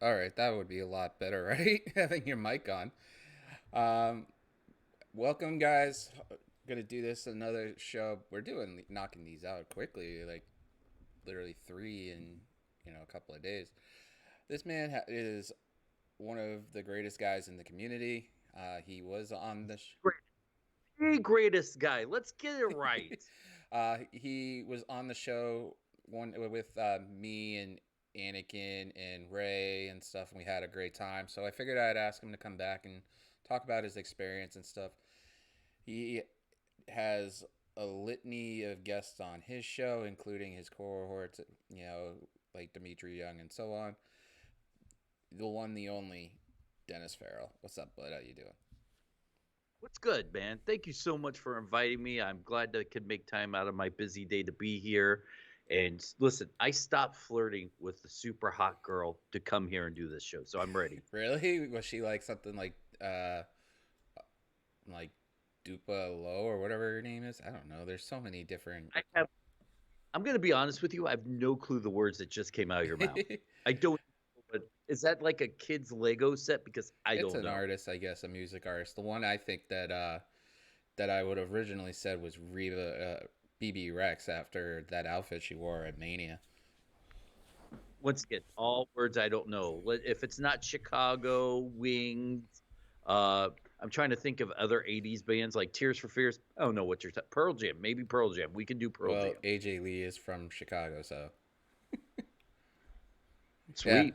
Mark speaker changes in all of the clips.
Speaker 1: All right, that would be a lot better, right? Having your mic on. Um, Welcome, guys. Gonna do this another show. We're doing knocking these out quickly, like literally three in a couple of days. This man is one of the greatest guys in the community. He was on the
Speaker 2: Great. The greatest guy. Let's get it right.
Speaker 1: he was on the show one with me and Anakin and Ray and stuff, and we had a great time. So I figured I'd ask him to come back and talk about his experience and stuff. He has a litany of guests on his show, including his cohorts, like Dimitri Young and so on. The one, the only, Dennis Farrell. What's up, bud? How you doing?
Speaker 2: What's good, man? Thank you so much for inviting me. I'm glad that I could make time out of my busy day to be here. And listen, I stopped flirting with the super hot girl to come here and do this show, so I'm ready.
Speaker 1: Really? Was she like something like Dupa Low or whatever her name is? I don't know. There's so many different.
Speaker 2: I have. I'm going to be honest with you. I have no clue the words that just came out of your mouth. I don't. But is that like a kid's Lego set? Because I
Speaker 1: It's
Speaker 2: don't
Speaker 1: an
Speaker 2: know.
Speaker 1: artist, I guess, a music artist. The one I think that I would have originally said was Reba BB Rex after that outfit she wore at Mania.
Speaker 2: Once again, all words I don't know. If it's not Chicago, Wings, uh, I'm trying to think of other 80s bands like Tears for Fears. I don't know what you're Pearl Jam, maybe Pearl Jam. We can do Pearl
Speaker 1: Well,
Speaker 2: Jam.
Speaker 1: AJ Lee is from Chicago, so yeah.
Speaker 2: Sweet.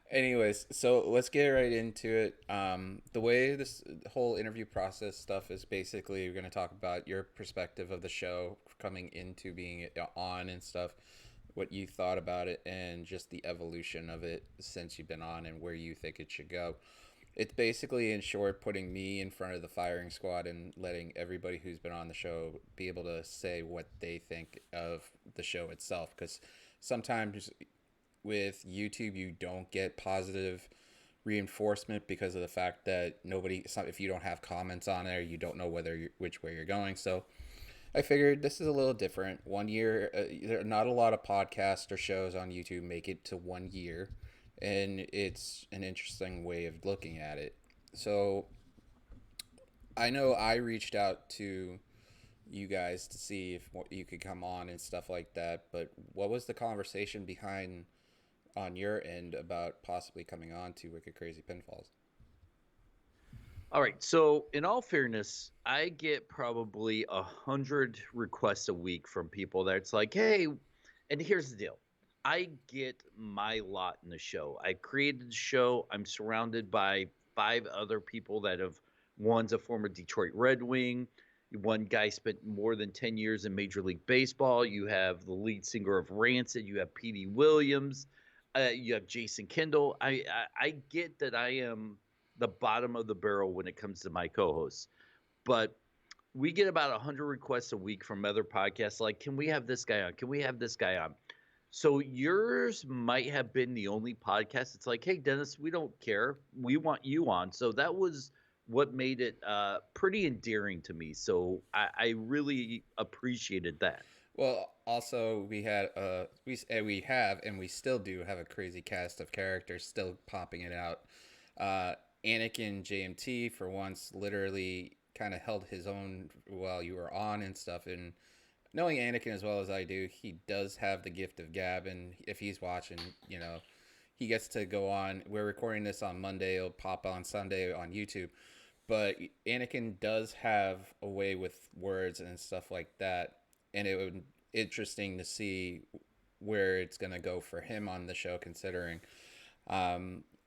Speaker 1: Anyways, so let's get right into it. The way this whole interview process stuff is basically we're going to talk about your perspective of the show coming into being on and stuff, what you thought about it, and just the evolution of it since you've been on and where you think it should go. It's basically, in short, putting me in front of the firing squad and letting everybody who's been on the show be able to say what they think of the show itself. Because sometimes with YouTube, you don't get positive reinforcement because of the fact that if you don't have comments on there, you don't know which way you're going. So I figured this is a little different. 1 year, there are not a lot of podcasts or shows on YouTube make it to 1 year, and it's an interesting way of looking at it. So I know I reached out to you guys to see if you could come on and stuff like that, but what was the conversation behind on your end about possibly coming on to Wicked Crazy Pinfalls?
Speaker 2: All right. So, in all fairness, I get probably 100 requests a week from people that's like, hey, and here's the deal. I get my lot in the show. I created the show. I'm surrounded by five other people that have, one's a former Detroit Red Wing. One guy spent more than 10 years in Major League Baseball. You have the lead singer of Rancid. You have Petey Williams. You have Jason Kendall. I get that I am the bottom of the barrel when it comes to my co-hosts. But we get about 100 requests a week from other podcasts like, can we have this guy on? Can we have this guy on? So yours might have been the only podcast. It's like, hey, Dennis, we don't care. We want you on. So that was what made it pretty endearing to me. So I really appreciated that.
Speaker 1: Well, also we have and we still do have a crazy cast of characters still popping it out. Uh, Anakin JMT for once literally kind of held his own while you were on and stuff. And knowing Anakin as well as I do, he does have the gift of gab. And if he's watching, he gets to go on. We're recording this on Monday. It'll pop on Sunday on YouTube. But Anakin does have a way with words and stuff like that, and it would interesting to see where it's gonna go for him on the show. Considering,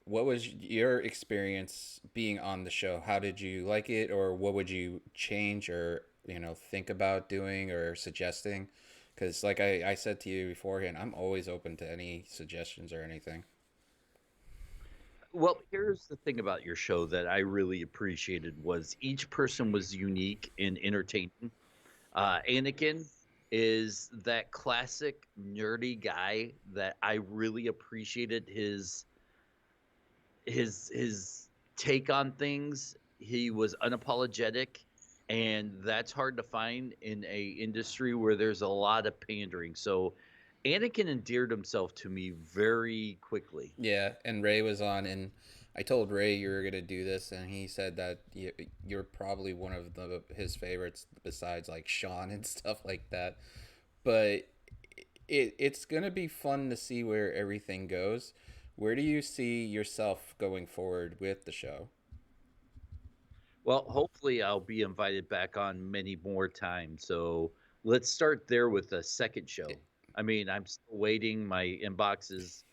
Speaker 1: what was your experience being on the show? How did you like it, or what would you change or think about doing or suggesting? Because like I said to you beforehand, I'm always open to any suggestions or anything.
Speaker 2: Well, here's the thing about your show that I really appreciated was each person was unique and entertaining. Anakin is that classic nerdy guy that I really appreciated his take on things. He was unapologetic, and that's hard to find in a industry where there's a lot of pandering. So Anakin endeared himself to me very quickly.
Speaker 1: Yeah, and Ray was on, and I told Ray you were gonna do this, and he said that you're probably one of his favorites besides like Sean and stuff like that. But it's gonna be fun to see where everything goes. Where do you see yourself going forward with the show?
Speaker 2: Well, hopefully I'll be invited back on many more times. So let's start there with the second show. I mean, I'm still waiting. My inbox is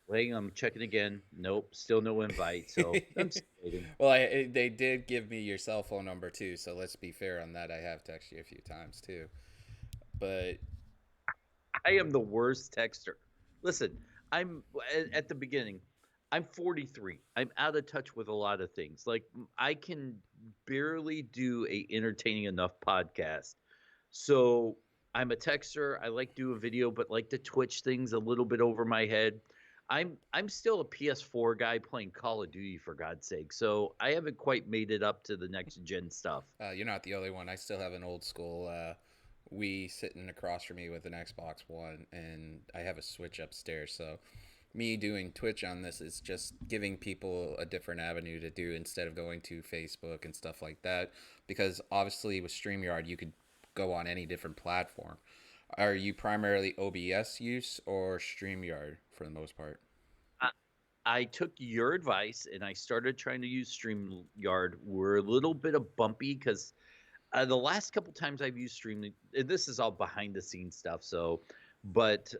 Speaker 2: waiting. I'm checking again. Nope, still no invite. So I'm still waiting.
Speaker 1: Well, they did give me your cell phone number too, so let's be fair on that. I have texted you a few times too, but
Speaker 2: I am the worst texter. Listen, I'm at the beginning. I'm 43. I'm out of touch with a lot of things. Like I can barely do a entertaining enough podcast. So I'm a texter. I like do a video, but like to twitch things a little bit over my head. I'm still a PS4 guy playing Call of Duty for God's sake. So I haven't quite made it up to the next gen stuff.
Speaker 1: you're not the only one. I still have an old school Wii sitting across from me with an Xbox One, and I have a Switch upstairs. So me doing Twitch on this is just giving people a different avenue to do instead of going to Facebook and stuff like that. Because obviously with StreamYard, you could go on any different platform. Are you primarily OBS use or StreamYard for the most part?
Speaker 2: I, I took your advice and I started trying to use StreamYard. We're a little bit of bumpy because the last couple times I've used Stream, and this is all behind the scenes stuff. So, but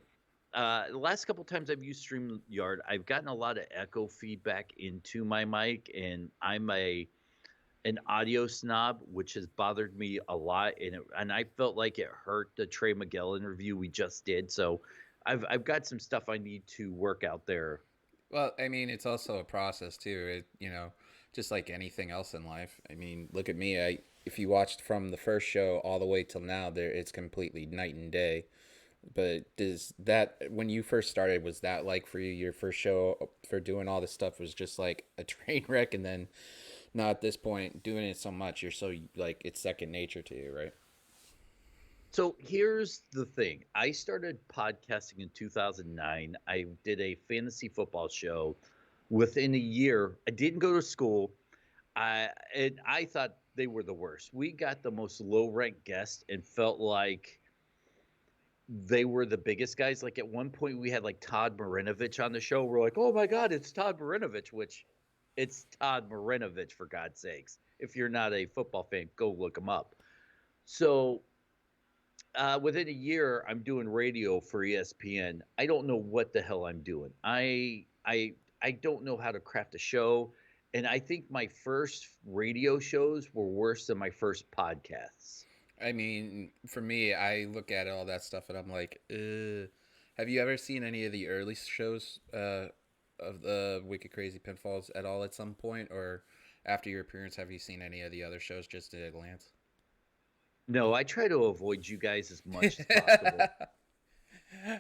Speaker 2: the last couple times I've used StreamYard, I've gotten a lot of echo feedback into my mic, and I'm an audio snob, which has bothered me a lot, and I felt like it hurt the Trey Miguel interview we just did. So, I've got some stuff I need to work out there.
Speaker 1: Well, I mean, it's also a process too. Just like anything else in life. I mean, look at me. If you watched from the first show all the way till now, there it's completely night and day. But does that when you first started, was that like for you? Your first show for doing all this stuff was just like a train wreck, and then now at this point, doing it so much, you're so like it's second nature to you, right?
Speaker 2: So here's the thing. I started podcasting in 2009. I did a fantasy football show. Within a year, I didn't go to school. I thought they were the worst. We got the most low ranked guests and felt like they were the biggest guys. Like at one point, we had like Todd Marinovich on the show. We're like, oh my God, it's Todd Marinovich, which it's Todd Marinovich for God's sakes. If you're not a football fan, go look him up. So within a year, I'm doing radio for ESPN. I don't know what the hell I'm doing. I don't know how to craft a show, and I think my first radio shows were worse than my first podcasts.
Speaker 1: I mean, for me, I look at all that stuff and I'm like, have you ever seen any of the early shows of the Wicked Crazy Pinfalls at all at some point? Or after your appearance, have you seen any of the other shows just at a glance?
Speaker 2: No, I try to avoid you guys as much as possible.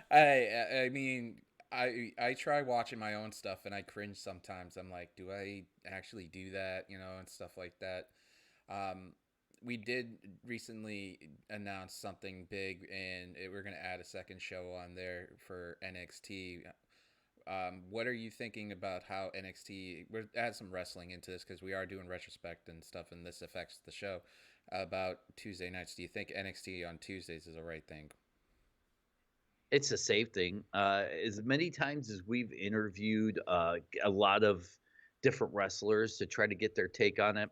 Speaker 1: I mean, I try watching my own stuff and I cringe sometimes. I'm like, do I actually do that? And stuff like that. Um, we did recently announce something big, and we're going to add a second show on there for NXT. What are you thinking about how NXT? We're add some wrestling into this because we are doing retrospect and stuff, and this affects the show. About Tuesday nights, do you think NXT on Tuesdays is the right thing?
Speaker 2: It's a safe thing. As many times as we've interviewed a lot of different wrestlers to try to get their take on it,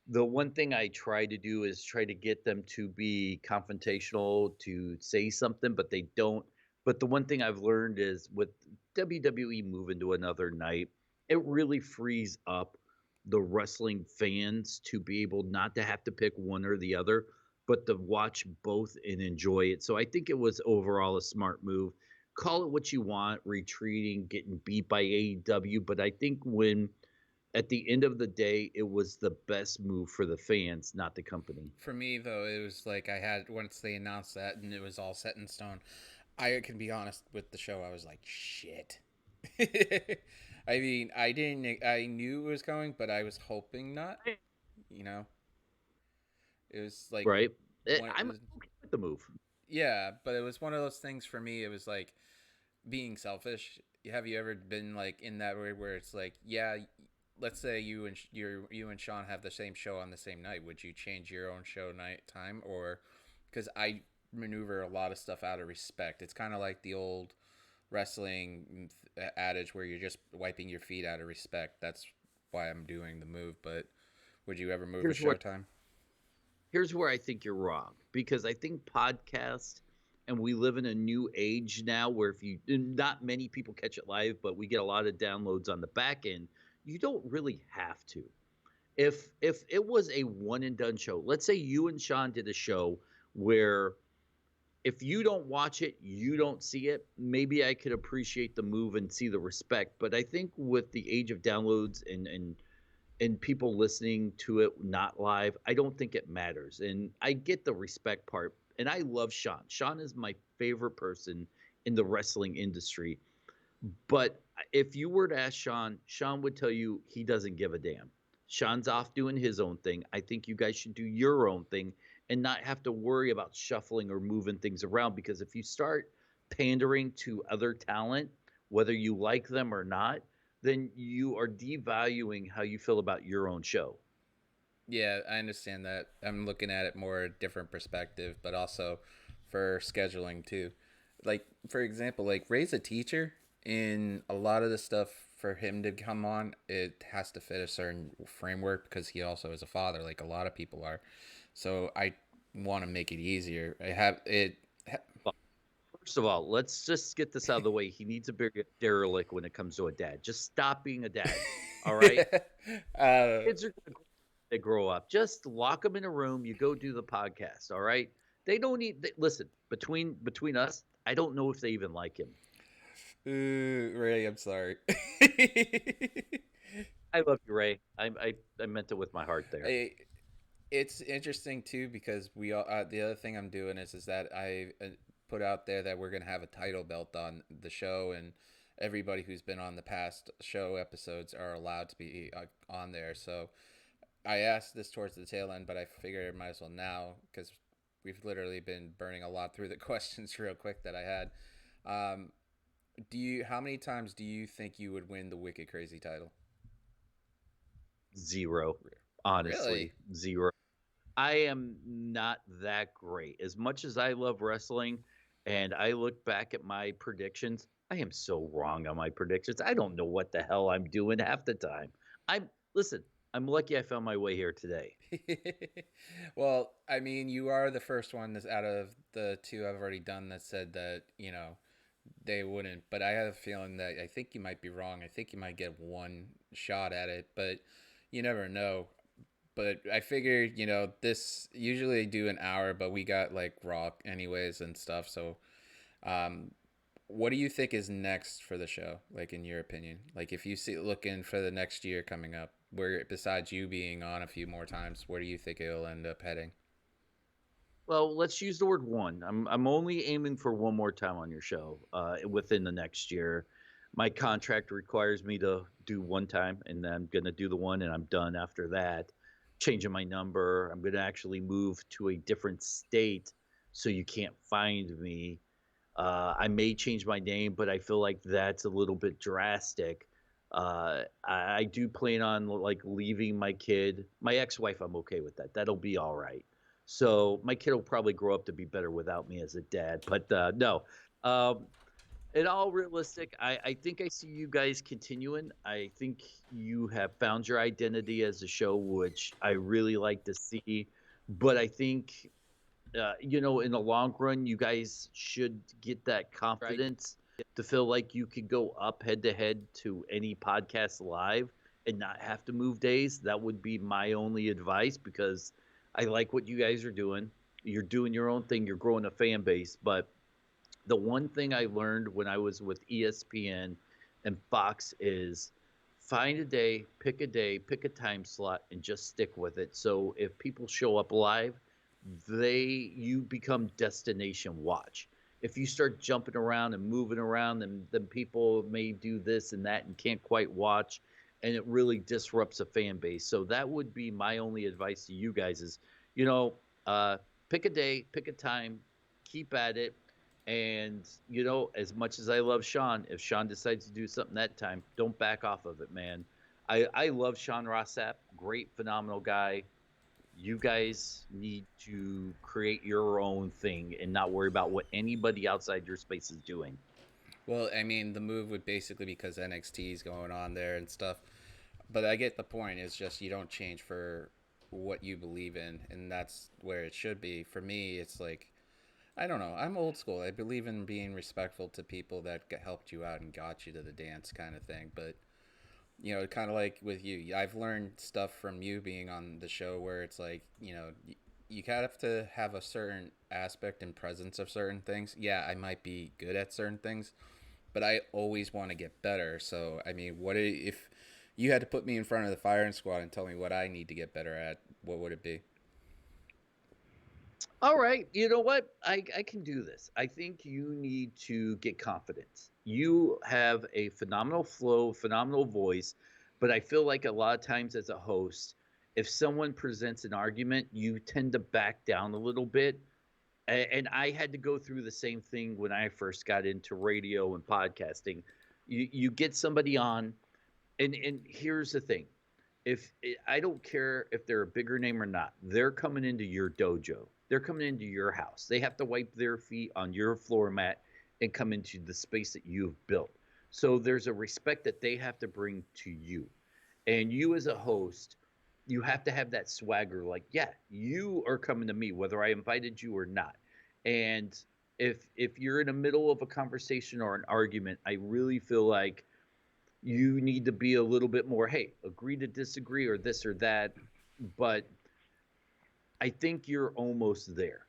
Speaker 2: the one thing I try to do is try to get them to be confrontational, to say something, but they don't. But the one thing I've learned is with WWE moving to another night, it really frees up the wrestling fans to be able not to have to pick one or the other, but to watch both and enjoy it. So I think it was overall a smart move. Call it what you want, retreating, getting beat by AEW, but I think when at the end of the day, it was the best move for the fans, not the company.
Speaker 1: For me, though, it was like I had once they announced that and it was all set in stone. I can be honest with the show. I was like, shit. I mean, I didn't. I knew it was coming, but I was hoping not. You know, it was like
Speaker 2: Right?
Speaker 1: one. It
Speaker 2: I'm
Speaker 1: was,
Speaker 2: okay with the move.
Speaker 1: Yeah, but it was one of those things for me. It was like being selfish. Have you ever been like in that way where it's like, yeah, let's say you and Sean have the same show on the same night. Would you change your own show night time, or because I maneuver a lot of stuff out of respect? It's kind of like the old wrestling adage where you're just wiping your feet out of respect. That's why I'm doing the move. But would you ever move a
Speaker 2: Here's where
Speaker 1: showtime?
Speaker 2: here's where I think you're wrong, because I think podcast, and we live in a new age now where if you not many people catch it live, but we get a lot of downloads on the back end. You don't really have to. If it was a one and done show, let's say you and Sean did a show where if you don't watch it, you don't see it. Maybe I could appreciate the move and see the respect. But I think with the age of downloads and people listening to it not live, I don't think it matters. And I get the respect part. And I love Sean. Sean is my favorite person in the wrestling industry. But if you were to ask Sean, Sean would tell you he doesn't give a damn. Sean's off doing his own thing. I think you guys should do your own thing and not have to worry about shuffling or moving things around, because if you start pandering to other talent, whether you like them or not, then you are devaluing how you feel about your own show.
Speaker 1: Yeah, I understand that. I'm looking at it more different perspective, but also for scheduling too. Like for example, like Ray's a teacher, and a lot of the stuff for him to come on, it has to fit a certain framework because he also is a father, like a lot of people are. So I want to make it easier. I have it.
Speaker 2: Well, first of all, let's just get this out of the way. He needs to be a derelict when it comes to a dad. Just stop being a dad. All right.
Speaker 1: uh,
Speaker 2: Kids are going to grow up. Just lock them in a room. You go do the podcast. All right. They don't need. Listen, between us, I don't know if they even like him.
Speaker 1: Ray, I'm sorry.
Speaker 2: I love you, Ray. I meant it with my heart there.
Speaker 1: I, it's interesting too because we all the other thing I'm doing is that I put out there that we're gonna have a title belt on the show, and everybody who's been on the past show episodes are allowed to be on there. So I asked this towards the tail end, but I figured I might as well now because we've literally been burning a lot through the questions real quick that I had. Um, do you how many times do you think you would win the Wicked Crazy title?
Speaker 2: Zero, honestly,
Speaker 1: Really?
Speaker 2: zero. I am not that great. As much as I love wrestling and I look back at my predictions, I am so wrong on my predictions. I don't know what the hell I'm doing half the time. Listen, I'm lucky I found my way here today.
Speaker 1: Well, I mean, you are the first one that's out of the two I've already done that said that, they wouldn't. But I have a feeling that I think you might be wrong. I think you might get one shot at it, but you never know. But I figured, this usually I do an hour, but we got like rock anyways and stuff. So, um, what do you think is next for the show? Like in your opinion, like if you see looking for the next year coming up, where besides you being on a few more times, where do you think it'll end up heading?
Speaker 2: Well, let's use the word one. I'm only aiming for one more time on your show within the next year. My contract requires me to do one time, and then I'm gonna do the one, and I'm done after that. Changing my number, I'm gonna actually move to a different state, so you can't find me. I may change my name, but I feel like that's a little bit drastic. I do plan on like leaving my kid, my ex-wife. I'm okay with that. That'll be all right. So my kid will probably grow up to be better without me as a dad. But no, um, in all realistic, I think I see you guys continuing. I think you have found your identity as a show, which I really like to see. But I think in the long run, you guys should get that
Speaker 1: Right.
Speaker 2: confidence to feel like you could go up head to head to any podcast live and not have to move days. That would be my only advice, because I like what you guys are doing. You're doing your own thing, you're growing a fan base. But the one thing I learned when I was with ESPN and Fox is pick a day, pick a time slot, and just stick with it. So if people show up live, you become destination watch. If you start jumping around and moving around, then people may do this and that and can't quite watch, and it really disrupts a fan base. So that would be my only advice to you guys is, you know, uh, pick a day, pick a time, keep at it. And, as much as I love Sean, if Sean decides to do something that time, don't back off of it, man. I love Sean Rossap, great, phenomenal guy. You guys need to create your own thing and not worry about what anybody outside your space is doing.
Speaker 1: Well, I mean, the move would basically because NXT is going on there and stuff. But I get the point. It's just you don't change for what you believe in, and that's where it should be. For me, it's like I don't know. I'm old school. I believe in being respectful to people that helped you out and got you to the dance kind of thing. But kind of like with you, I've learned stuff from you being on the show where it's like, you kind of have to have a certain aspect and presence of certain things. Yeah, I might be good at certain things, but I always want to get better. So, I mean, if you had to put me in front of the firing squad and tell me what I need to get better at, what would it be?
Speaker 2: All right, you know what? I can do this. I think you need to get confidence. You have a phenomenal flow, phenomenal voice, but I feel like a lot of times as a host, if someone presents an argument, you tend to back down a little bit. And I had to go through the same thing when I first got into radio and podcasting. You get somebody on, and here's the thing: if I don't care if they're a bigger name or not, they're coming into your dojo. They're coming into your house. They have to wipe their feet on your floor mat and come into the space that you've built. So there's a respect that they have to bring to you. And you as a host, you have to have that swagger like, yeah, you are coming to me whether I invited you or not. And if you're in the middle of a conversation or an argument, I really feel like you need to be a little bit more, hey, agree to disagree or this or that. But I think you're almost there.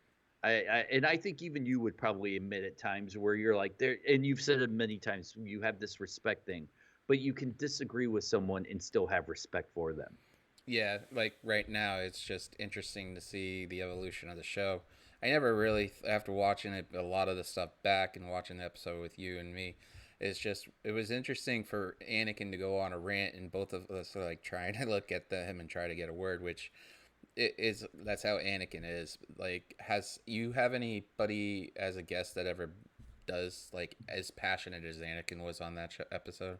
Speaker 2: And I think even you would probably admit at times where you're like there, and you've said it many times, you have this respect thing, but you can disagree with someone and still have respect for them.
Speaker 1: Yeah, like right now, it's just interesting to see the evolution of the show. I never really, after watching it, a lot of the stuff back and watching the episode with you and me, it was interesting for Anakin to go on a rant and both of us are like trying to look at him and try to get a word, which that's how Anakin is. Like, has you have anybody as a guest that ever does like as passionate as Anakin was on that episode?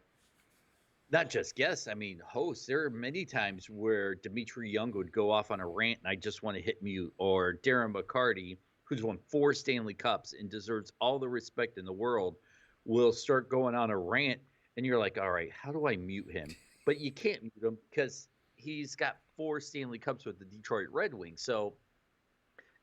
Speaker 2: Not just guests, I mean hosts. There are many times where Dimitri Young would go off on a rant and I just want to hit mute, or Darren McCarty, who's won 4 Stanley Cups and deserves all the respect in the world, will start going on a rant, and you're like, all right, how do I mute him? But you can't mute him because he's got 4 Stanley Cups with the Detroit Red Wings. So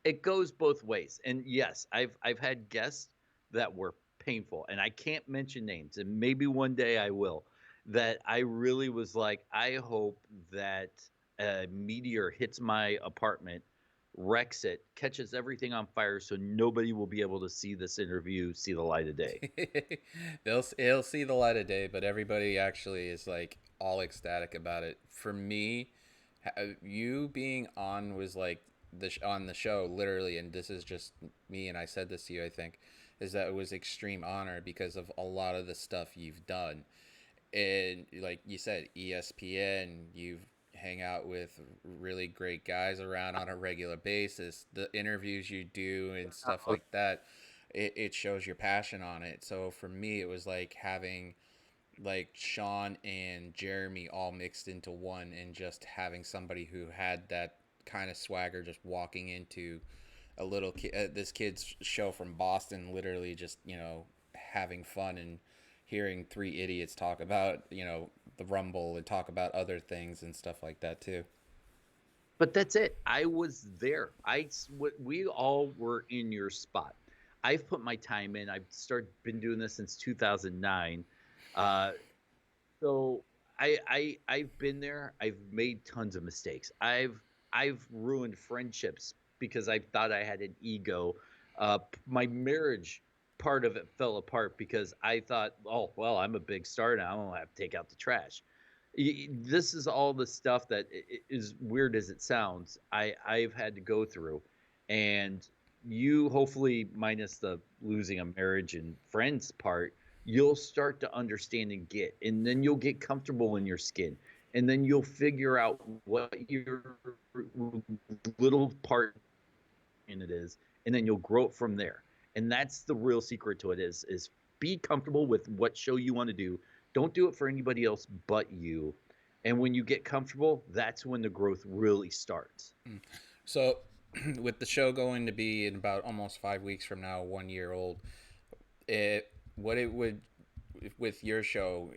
Speaker 2: it goes both ways. And yes, I've had guests that were painful, and I can't mention names, and maybe one day I will. That I really was like, I hope that a meteor hits my apartment, wrecks it, catches everything on fire, so nobody will be able to see this interview see the light of day.
Speaker 1: It'll see the light of day, but everybody actually is like all ecstatic about it. For me, you being on was like on the show literally, and this is just me, and I said this to you, I think, is that it was extreme honor because of a lot of the stuff you've done, and like you said, ESPN, you hang out with really great guys around on a regular basis. The interviews you do and stuff like that, it shows your passion on it. So for me, it was like having like Sean and Jeremy all mixed into one, and just having somebody who had that kind of swagger, just walking into a this kid's show from Boston, literally just having fun and hearing three idiots talk about the Rumble and talk about other things and stuff like that too.
Speaker 2: But that's it. I was there. We all were in your spot. I've put my time in. Been doing this since 2009. Uh, So I've been there. I've made tons of mistakes. I've ruined friendships because I thought I had an ego. My marriage part of it fell apart because I thought, oh well, I'm a big star now. I don't have to take out the trash. This is all the stuff that is weird as it sounds. I've had to go through, and you hopefully minus the losing a marriage and friends part, you'll start to understand and get, and then you'll get comfortable in your skin, and then you'll figure out what your little part in it is, and then you'll grow it from there. And that's the real secret to it is be comfortable with what show you want to do. Don't do it for anybody else but you. And when you get comfortable, that's when the growth really starts.
Speaker 1: So, with the show going to be in about almost 5 weeks from now, 1 year old, what it would with your show,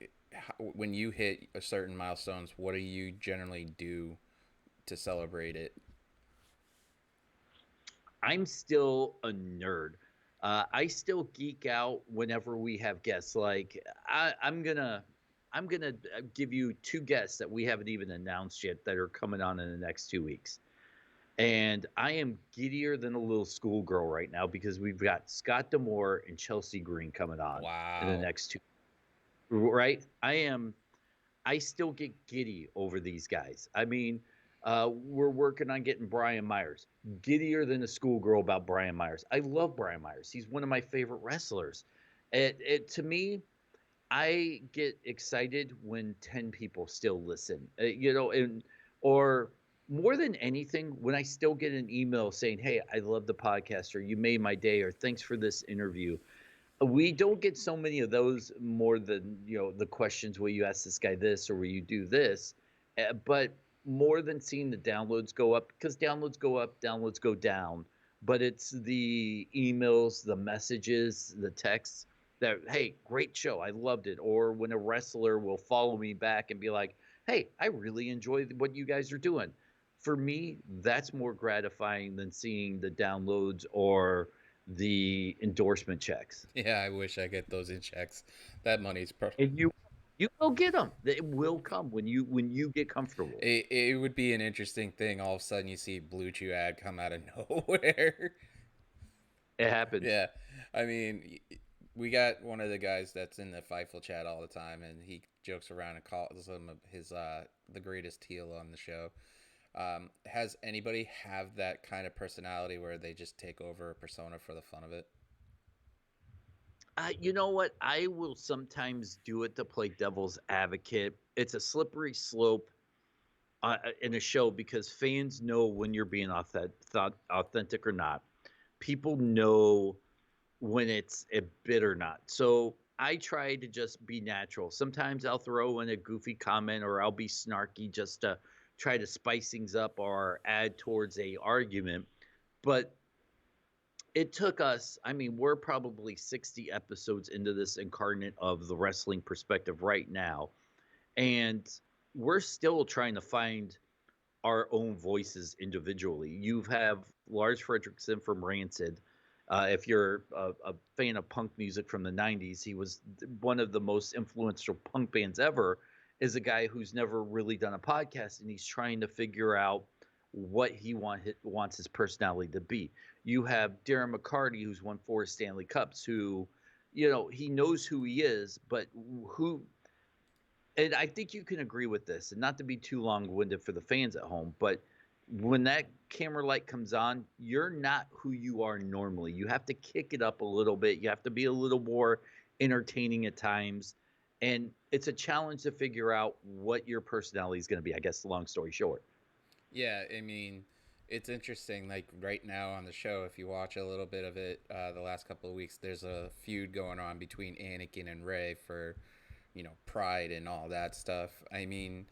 Speaker 1: when you hit a certain milestones, what do you generally do to celebrate it?
Speaker 2: I'm still a nerd. I still geek out whenever we have guests. Like I'm gonna give you two guests that we haven't even announced yet that are coming on in the next 2 weeks. And I am giddier than a little schoolgirl right now because we've got Scott Demore and Chelsea Green coming on in the
Speaker 1: Wow.
Speaker 2: next two. Right? I still get giddy over these guys. I mean, we're working on getting Brian Myers. Giddier than a schoolgirl about Brian Myers. I love Brian Myers. He's one of my favorite wrestlers. To me, I get excited when 10 people still listen. And or more than anything, when I still get an email saying, "Hey, I love the podcast," or "You made my day," or "Thanks for this interview." We don't get so many of those more than the questions, will you ask this guy this or will you do this, but more than seeing the downloads go up, because downloads go up, downloads go down, but it's the emails, the messages, the texts that, hey, great show, I loved it. Or when a wrestler will follow me back and be like, hey, I really enjoy what you guys are doing. For me, that's more gratifying than seeing the downloads or the endorsement checks.
Speaker 1: Yeah, I wish I get those in checks. That money's
Speaker 2: And you will get them. It will come when you get comfortable.
Speaker 1: it would be an interesting thing. All of a sudden, you see Blue Chew ad come out of nowhere.
Speaker 2: It happens.
Speaker 1: Yeah, I mean, we got one of the guys that's in the Fightful chat all the time, and he jokes around and calls him his the greatest heel on the show. Has anybody have that kind of personality where they just take over a persona for the fun of it?
Speaker 2: You know what? I will sometimes do it to play devil's advocate. It's a slippery slope in a show because fans know when you're being authentic or not. People know when it's a bit or not. So I try to just be natural. Sometimes I'll throw in a goofy comment or I'll be snarky just to try to spice things up or add towards a argument. But it took us, I mean, we're probably 60 episodes into this incarnate of the wrestling perspective right now. And we're still trying to find our own voices individually. You have Lars Fredrickson from Rancid. If you're a fan of punk music from the 90s, he was one of the most influential punk bands ever. Is a guy who's never really done a podcast, and he's trying to figure out what he wants his personality to be. You have Darren McCarty, who's won 4 Stanley Cups, who, he knows who he is, but who and I think you can agree with this, and not to be too long-winded for the fans at home, but when that camera light comes on, you're not who you are normally. You have to kick it up a little bit. You have to be a little more entertaining at times. And it's a challenge to figure out what your personality is going to be, I guess, long story short.
Speaker 1: Yeah, I mean, it's interesting. Like right now on the show, if you watch a little bit of it, the last couple of weeks, there's a feud going on between Anakin and Rey for, pride and all that stuff. I mean,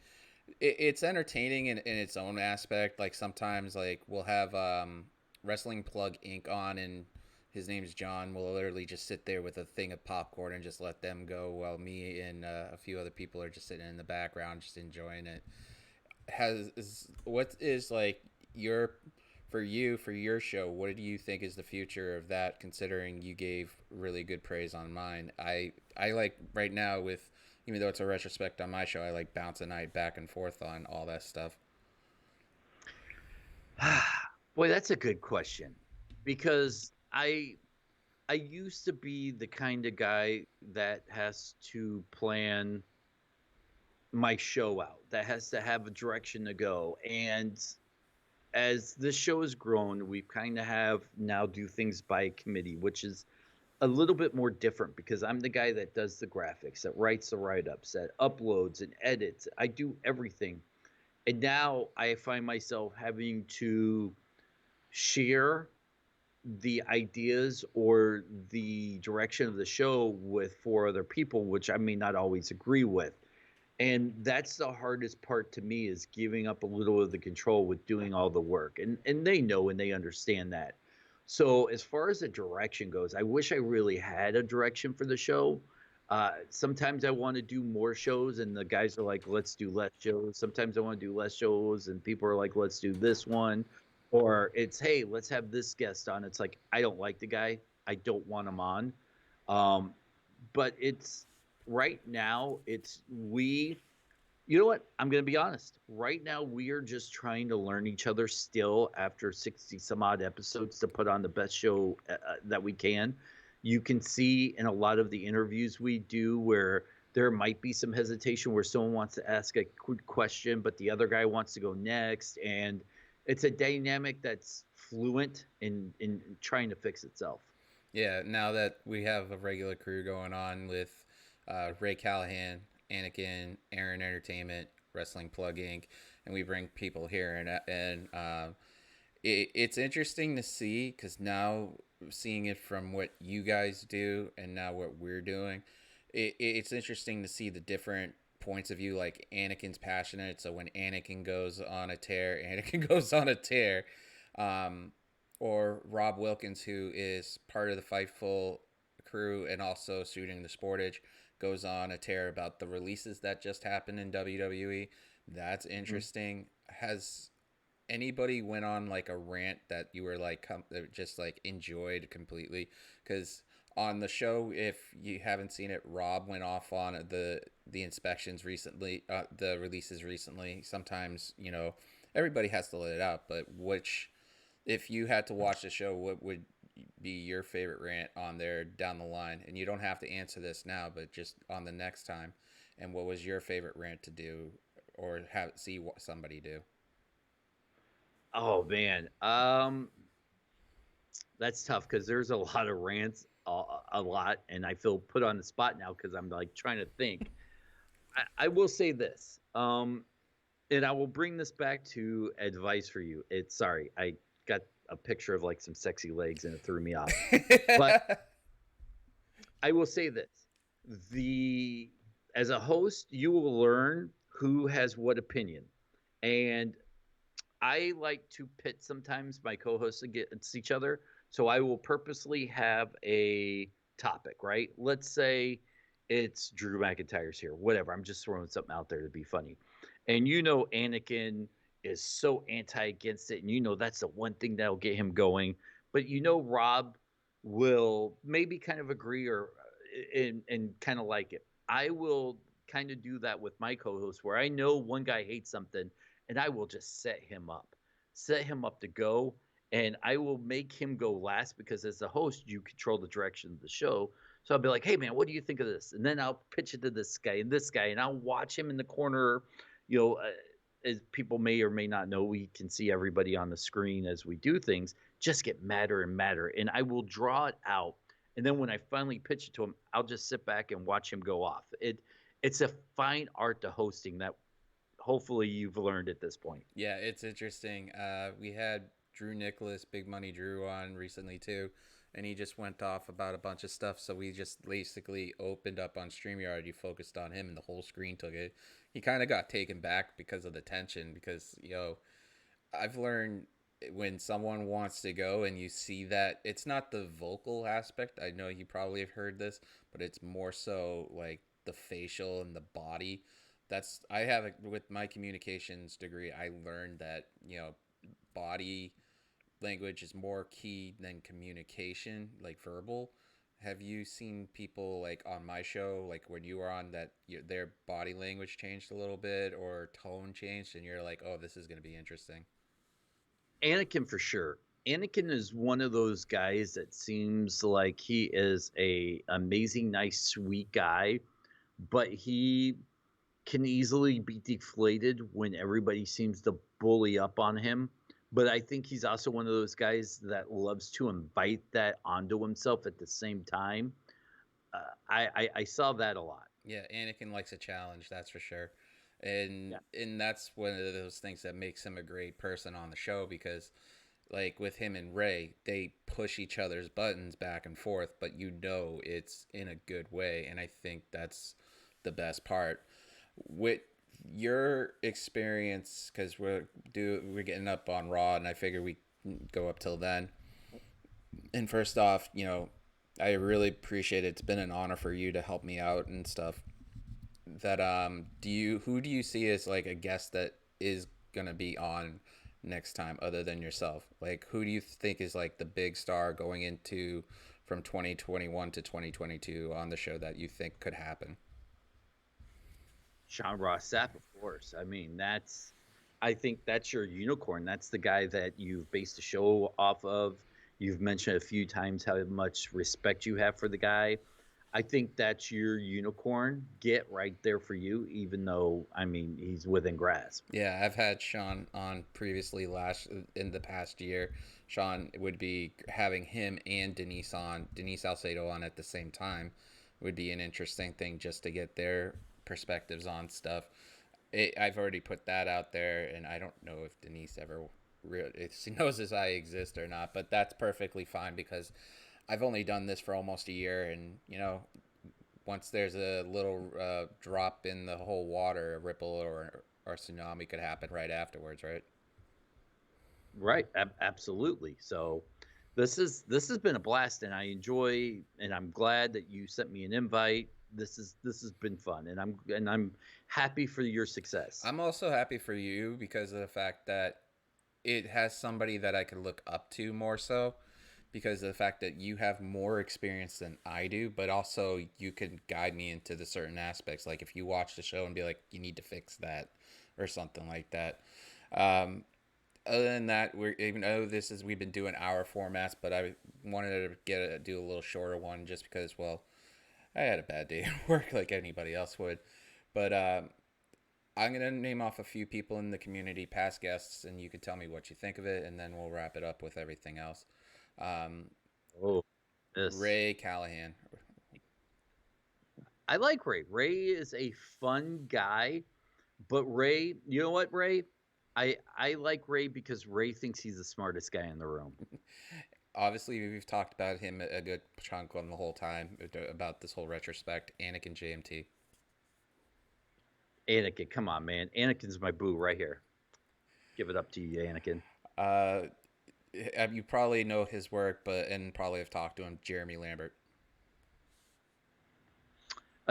Speaker 1: it's entertaining in its own aspect. Like sometimes, like we'll have Wrestling Plug Inc. on, and his name's John. We'll literally just sit there with a thing of popcorn and just let them go, while me and a few other people are just sitting in the background, just enjoying it. What is like your for your show, what do you think is the future of that, considering you gave really good praise on mine? I like right now, with even though it's a retrospect on my show, I like bouncing night back and forth on all that stuff.
Speaker 2: Boy, that's a good question because I used to be the kind of guy that has to plan my show out, that has to have a direction to go. And as this show has grown, we've kind of have now do things by committee, which is a little bit more different because I'm the guy that does the graphics, that writes the write-ups, that uploads and edits. I do everything. And now I find myself having to share the ideas or the direction of the show with 4 other people, which I may not always agree with. And that's the hardest part to me is giving up a little of the control with doing all the work. And they know and they understand that. So as far as the direction goes, I wish I really had a direction for the show. Sometimes I want to do more shows, and the guys are like, "Let's do less shows." Sometimes I want to do less shows, and people are like, "Let's do this one." Or it's, "Hey, let's have this guest on." It's like I don't like the guy. I don't want him on. Um, but it's right now. It's we you know what? I'm going to be honest. Right now, we are just trying to learn each other still after 60 some odd episodes to put on the best show that we can. You can see in a lot of the interviews we do where there might be some hesitation where someone wants to ask a quick question, but the other guy wants to go next. And it's a dynamic that's fluent in trying to fix itself.
Speaker 1: Yeah, now that we have a regular crew going on with Ray Callahan, Anakin, Aaron Entertainment, Wrestling Plug Inc., and we bring people here, and it's interesting to see because now seeing it from what you guys do and now what we're doing, it's interesting to see the different points of view. Like Anakin's passionate, so when Anakin goes on a tear, Anakin goes on a tear. Um, or Rob Wilkins, who is part of the Fightful crew and also shooting the Sportage, goes on a tear about the releases that just happened in WWE. That's interesting. Has anybody went on like a rant that you were like just like enjoyed completely? Because on the show, if you haven't seen it, Rob went off on the inspections recently, the releases recently. Sometimes everybody has to let it out, but which, if you had to watch the show, what would be your favorite rant on there down the line? And you don't have to answer this now, but just on the next time. And what was your favorite rant to do, or have see what somebody do?
Speaker 2: Oh man. That's tough because there's a lot of rants, a lot, and I feel put on the spot now because I'm like trying to think. I will say this, and I will bring this back to advice for you. It's sorry, I got a picture of like some sexy legs and it threw me off. But I will say this: the as a host, you will learn who has what opinion, and I like to pit sometimes my co-hosts against each other. So I will purposely have a topic, right? Let's say it's Drew McIntyre's here, whatever. I'm just throwing something out there to be funny. And Anakin is so anti against it, and that's the one thing that'll get him going. But Rob will maybe kind of agree or and kind of like it. I will kind of do that with my co-host where I know one guy hates something and I will just set him up to go. And I will make him go last because as the host, you control the direction of the show. So I'll be like, hey, man, what do you think of this? And then I'll pitch it to this guy, and I'll watch him in the corner. You know, uh, as people may or may not know, we can see everybody on the screen as we do things, just get madder and madder. And I will draw it out. And then when I finally pitch it to him, I'll just sit back and watch him go off. It's a fine art to hosting that hopefully you've learned at this point.
Speaker 1: Yeah, it's interesting. We had Drew Nicholas, Big Money Drew, on recently too, and he just went off about a bunch of stuff. So we just basically opened up on StreamYard. You focused on him, and the whole screen took it. He kind of got taken back because of the tension. Because I've learned when someone wants to go and you see that it's not the vocal aspect. I know you probably have heard this, but it's more so like the facial and the body. That's I have it with my communications degree. I learned that body language is more key than communication, like verbal. Have you seen people like on my show, like when you were on, that their body language changed a little bit or tone changed, and you're like, oh, this is going to be interesting?
Speaker 2: Anakin for sure. Anakin is one of those guys that seems like he is a amazing, nice, sweet guy, but he can easily be deflated when everybody seems to bully up on him. But I think he's also one of those guys that loves to invite that onto himself at the same time. I saw that a lot.
Speaker 1: Yeah, Anakin likes a challenge, that's for sure. And
Speaker 2: Yeah.
Speaker 1: and that's one of those things that makes him a great person on the show because like with him and Ray, they push each other's buttons back and forth, but you know it's in a good way, and I think that's the best part. With your experience, because we're getting up on Raw, and I figure we go up till then. And first off, I really appreciate it. It's been an honor for you to help me out and stuff. That do you who do you see as like a guest that is gonna be on next time other than yourself? Like who do you think is like the big star going into from 2021 to 2022 on the show that you think could happen?
Speaker 2: Sean Ross Sapp, of course. I think that's your unicorn. That's the guy that you've based the show off of. You've mentioned a few times how much respect you have for the guy. I think that's your unicorn. Get right there for you, even though, he's within grasp.
Speaker 1: Yeah, I've had Sean on previously last in the past year. Sean would be having him and Denise Salcedo on at the same time would be an interesting thing just to get their perspectives on stuff. I've already put that out there, and I don't know if Denise ever if she knows as I exist or not, but that's perfectly fine because I've only done this for almost a year, and once there's a little drop in the whole water, a ripple or tsunami could happen right afterwards, right?
Speaker 2: Right. Absolutely. So this has been a blast, and I enjoy, and I'm glad that you sent me an invite. This has been fun, and I'm happy for your success.
Speaker 1: I'm also happy for you because of the fact that it has somebody that I could look up to more so because of the fact that you have more experience than I do, but also you can guide me into the certain aspects. Like if you watch the show and be like, you need to fix that or something like that. Um, Other than that, we're even though we've been doing hour formats, but I wanted to do a little shorter one just because I had a bad day at work like anybody else would. But I'm gonna name off a few people in the community, past guests, and you can tell me what you think of it, and then we'll wrap it up with everything else. Um,
Speaker 2: Oh, this
Speaker 1: Ray Callahan.
Speaker 2: I like Ray. Ray is a fun guy, but Ray, you know what, Ray? I like Ray because Ray thinks he's the smartest guy in the room.
Speaker 1: Obviously, we've talked about him a good chunk on the whole time about this whole retrospect. Anakin JMT.
Speaker 2: Anakin, come on, man. Anakin's my boo right here. Give it up to you, Anakin.
Speaker 1: Uh, you probably know his work, and probably have talked to him. Jeremy Lambert.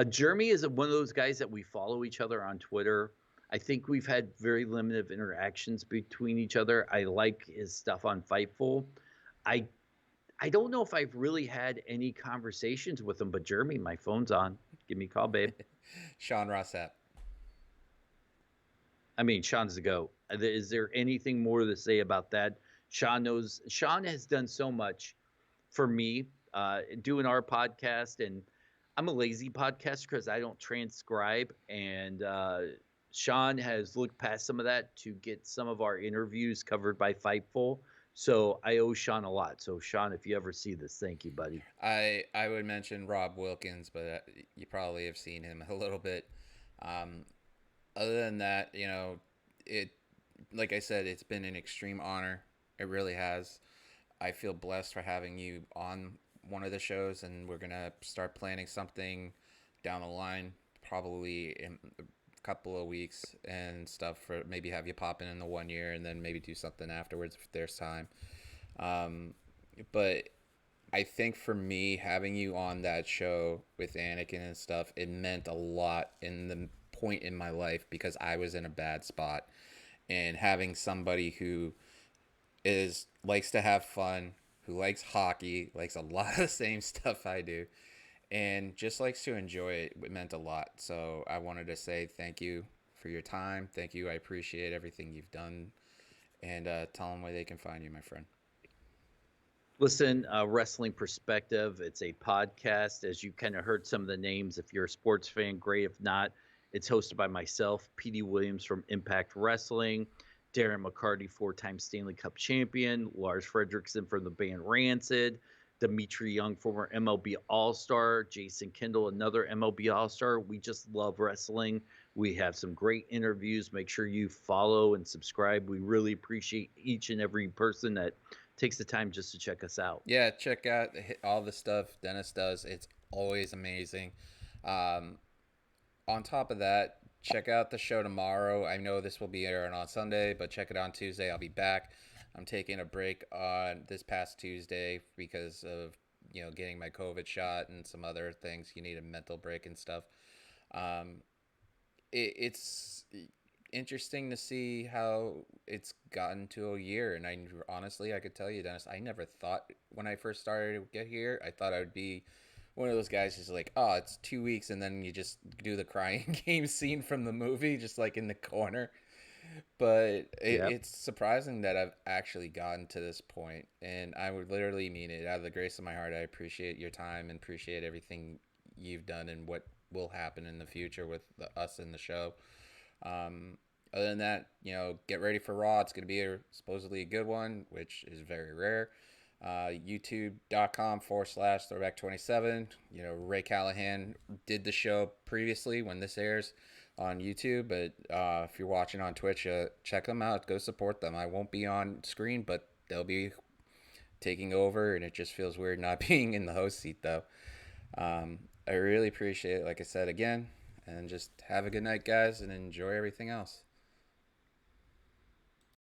Speaker 2: Jeremy is one of those guys that we follow each other on Twitter. I think we've had very limited interactions between each other. I like his stuff on Fightful. I I don't know if I've really had any conversations with him, but Jeremy, my phone's on. Give me a call, babe.
Speaker 1: Sean Rossap.
Speaker 2: Sean's the GOAT. Is there anything more to say about that? Sean has done so much for me doing our podcast, and I'm a lazy podcaster because I don't transcribe. And Sean has looked past some of that to get some of our interviews covered by Fightful. So I owe Sean a lot. So Sean, if you ever see this, thank you, buddy.
Speaker 1: I would mention Rob Wilkins, but you probably have seen him a little bit. Um, Other than that, it like I said, it's been an extreme honor. It really has. I feel blessed for having you on one of the shows, and we're gonna start planning something down the line, probably in a couple of weeks and stuff. For maybe have you pop in the 1 year, and then maybe do something afterwards if there's time. Um, but I think for me, having you on that show with Anakin and stuff, it meant a lot in the point in my life because I was in a bad spot, and having somebody who is likes to have fun, who likes hockey, likes a lot of the same stuff I do, and just likes to enjoy it. It meant a lot. So I wanted to say thank you for your time. Thank you. I appreciate everything you've done, and tell them where they can find you, my friend.
Speaker 2: Listen, Wrestling Perspective. It's a podcast. As you kind of heard some of the names, if you're a sports fan, great. If not, it's hosted by myself, Petey Williams from Impact Wrestling, Darren McCarty, 4-time Stanley Cup champion, Lars Fredrickson from the band Rancid, Dimitri Young, former MLB All Star, Jason Kendall, another MLB All Star. We just love wrestling. We have some great interviews. Make sure you follow and subscribe. We really appreciate each and every person that takes the time just to check us out.
Speaker 1: Yeah, check out all the stuff Dennis does. It's always amazing. Um, on top of that, check out the show tomorrow. I know this will be airing on Sunday, but check it on Tuesday. I'll be back. I'm taking a break on this past Tuesday because of getting my COVID shot and some other things. You need a mental break and stuff. Um, it's interesting to see how it's gotten to a year. And I honestly, I could tell you, Dennis, I never thought when I first started to get here, I thought I would be one of those guys who's like, oh, it's 2 weeks, and then you just do the crying game scene from the movie, just like in the corner. But
Speaker 2: Yep.
Speaker 1: it's surprising that I've actually gotten to this point, and I would literally mean it out of the grace of my heart. I appreciate your time and appreciate everything you've done and what will happen in the future with us in the show. Um, other than that, get ready for Raw. It's going to be supposedly a good one, which is very rare. YouTube.com/throwback27. Ray Callahan did the show previously when this airs on YouTube, but if you're watching on Twitch, check them out. Go support them. I won't be on screen, but they'll be taking over, and it just feels weird not being in the host seat, though. I really appreciate it, like I said again, and just have a good night, guys, and enjoy everything else.